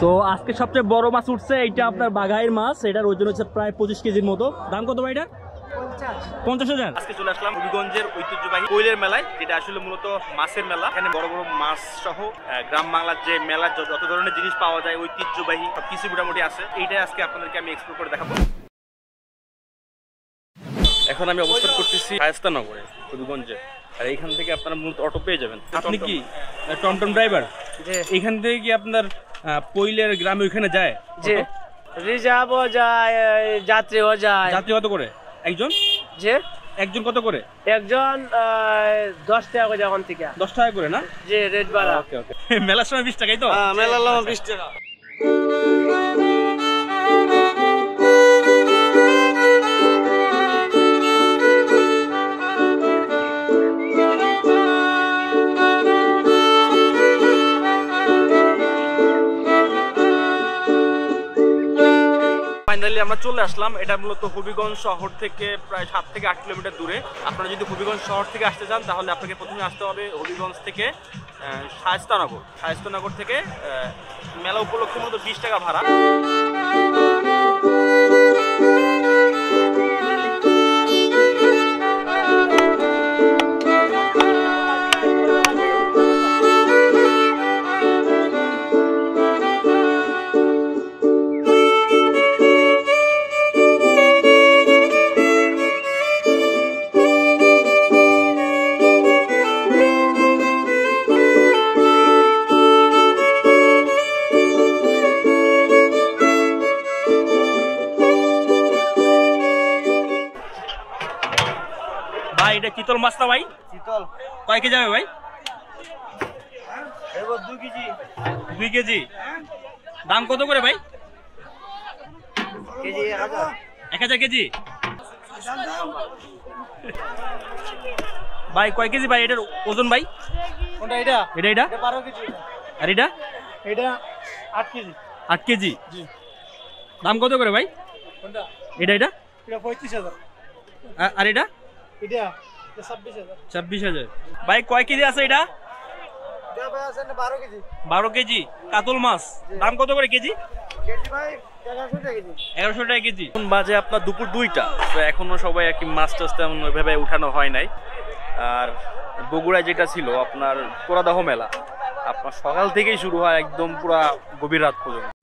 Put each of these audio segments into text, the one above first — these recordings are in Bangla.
তো আজকে সবচেয়ে বড় মাছ উঠছে, এইটা আপনার বাঘাইয়ের মাছ। এটার ওজন হচ্ছে প্রায় 25 কেজির মতো। দাম কত ভাই এটার? 50,000। আজকে চলে আসলাম হবিগঞ্জের ঐতিহ্যবাহী কোয়েলের মেলায়, যেটা আসলে মূলত মাছের মেলা। এখানে বড় বড় মাছ সহ গ্রাম বাংলার যে মেলা যত ধরনের জিনিস পাওয়া যায় ঐতিহ্যবাহী সবকিছু মোটামুটি আছে। এইটাই আজকে আপনাদেরকে আমি এক্সপ্লোর করে দেখাবো। এখন আমি অবস্থান করতেছি শায়েস্তানগরে হবিগঞ্জে। আর এইখান থেকে আপনারা মূলত অটো পেয়ে যাবেন। আপনি কি টমটম ড্রাইভার? এইখান থেকে কি আপনার পৈলের গ্রামে ওইখানে যায়? জি, রিজার্ভও যায়, যাত্রীও যায়। যাত্রী কত করে একজন? যে একজন কত করে? একজন 10 টাকা করে এখন থেকে। 10 টাকা করে না? যে রেট বাড়া। ওকে ওকে। মেলার সময় 20 টাকাই তো? হ্যাঁ, মেলার সময় 20 টাকা। ফাইনালি আমরা চলে আসলাম। এটা মূলত হবিগঞ্জ শহর থেকে প্রায় 7 থেকে 8 কিলোমিটার দূরে। আপনারা যদি হবিগঞ্জ শহর থেকে আসতে চান তাহলে আপনাকে প্রথমে আসতে হবে হবিগঞ্জ থেকে শায়েস্তানগর। শায়েস্তানগর থেকে মেলা উপলক্ষে মূলত 20 টাকা ভাড়া। ভাই এটা চিতল মাছ না ভাই? চিতল কয় কেজি যাবে ভাই? 2 কেজি। 2 কেজি। দাম কত করে ভাই? কেজি 1000। 1000 কেজি। ভাই কয় কেজি ভাই এটার ওজন ভাই? কোনটা এটা? এটা 12 কেজি। আর এটা? এটা 8 কেজি। 8 কেজি। জি। দাম কত করে ভাই? কোনটা? এটা এটা 35,000। আর এটা? এটা 26,000। 26,000। ভাই কয় কেজি আছে এটা? এটা ভাই আছে 12 কেজি। 12 কেজি কাতল মাছ। দাম কত করে কেজি? কেজি ভাই 1100 টাকা কেজি। 1100 টাকা কেজি। এখন বাজে আপনার দুপুর 2টা। তো এখনো সবাই আর কি মাছ টাছ তেমন ওইভাবে উঠানো হয় নাই। আর বগুড়ায় যেটা ছিল আপনার কোরাদাহ মেলা, আপনার সকাল থেকেই শুরু হয় একদম পুরা গভীর রাত পর্যন্ত।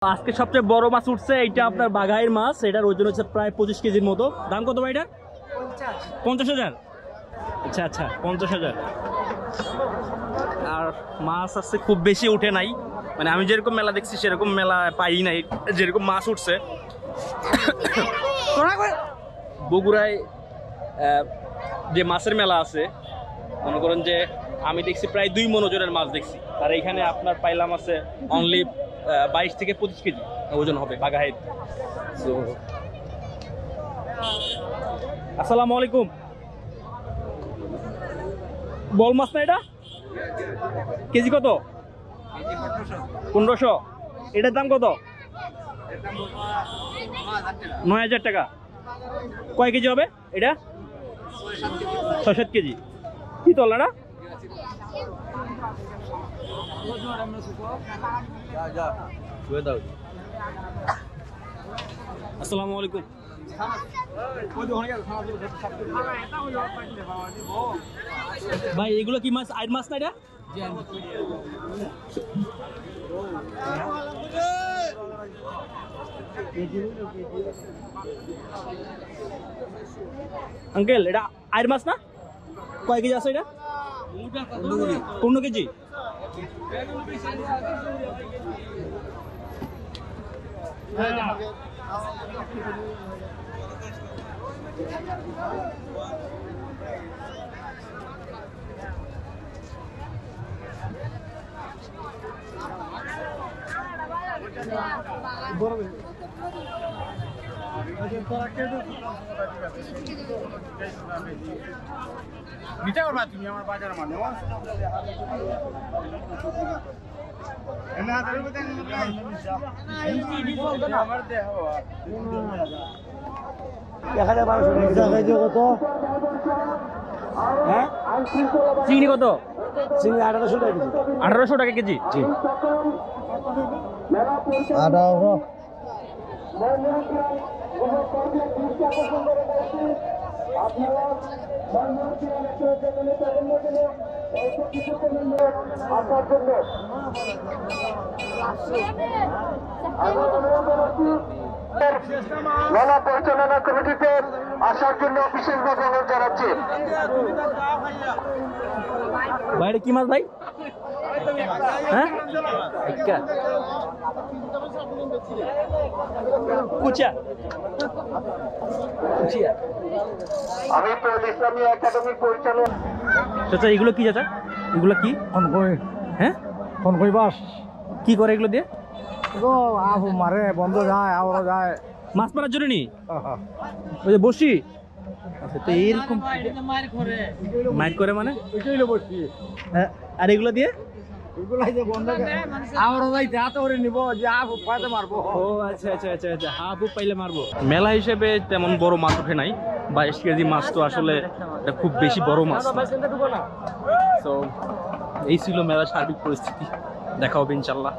আজকে সবচেয়ে বড় মাছ উঠছে, এইটা আপনার বাঘাইয়ের মাছ। এটার ওজন হচ্ছে প্রায় 25 কেজির মতো। দাম কত ভাই এটার? 50,000। আচ্ছা আচ্ছা, 50,000। আর মাছ আসছে খুব বেশি উঠে নাই, মানে আমি যেরকম মেলা দেখছি সেরকম মেলা পাই নাই যেরকম মাছ উঠছে। বগুড়ায় যে মাছের মেলা আছে, মনে করেন যে আমি দেখছি প্রায় 2 মণ ওজনের মাছ দেখছি, আর এইখানে আপনার পাইলাম আছে অনলি 22 থেকে 25 কেজি ওজন হবে বাঘাইত। আসসালামু আলাইকুম। বল মাছ না এটা? কেজি কত? 1500। এটার দাম কত? 9,000 টাকা। কয় কেজি হবে এটা? 6-7 কেজি। কি তলা না? আসসালামু আলাইকুম। ভাই এগুলো কি মাছ? আইর মাছ না এটা? আঙ্কেল এটা আইর মাছ না? কয় কেজি আছে এটা? 15 কেজি। নিতে পারবা তুমি আমার বাজার মানে চিংড়ি কত? চিংড়ি 1800 টাকা কেজি। 1800 টাকা কেজি। জি। 1800। মেলা পরিচালনা কমিটিতে আসার জন্য বিশেষভাবে অনুরোধ জানাচ্ছি। ভাই এটা কি মাছ ভাই? হ্যাঁ, কুচা। আমি পৌল ইসলামী একাডেমির পরিচালক। চাচা এগুলো কি চাচা? এগুলো কি? হ্যাঁ, কই বাস কি করে এগুলো দিয়ে? আবু মারে বন্ধ যায় আবার যায় মাছ মারার জন্য নি? ওই যে বসি। আচ্ছা, তো এইরকম মাইর করে মানে? আর এগুলো দিয়ে? এগুলাই যে বন্ধ আবার যাইতে হাতে করে নিব যে আবু পাইতে মারবো। ও আচ্ছা আচ্ছা আচ্ছা আচ্ছা, হাবু পাইলে মারবো। মেলা হিসেবে তেমন বড় মাছ ওঠে নাই। 22 কেজি মাছ তো আসলে এটা খুব বেশি বড় মাছ। তো এই ছিল মেলার সার্বিক পরিস্থিতি। দেখা হবে ইনশাল্লাহ।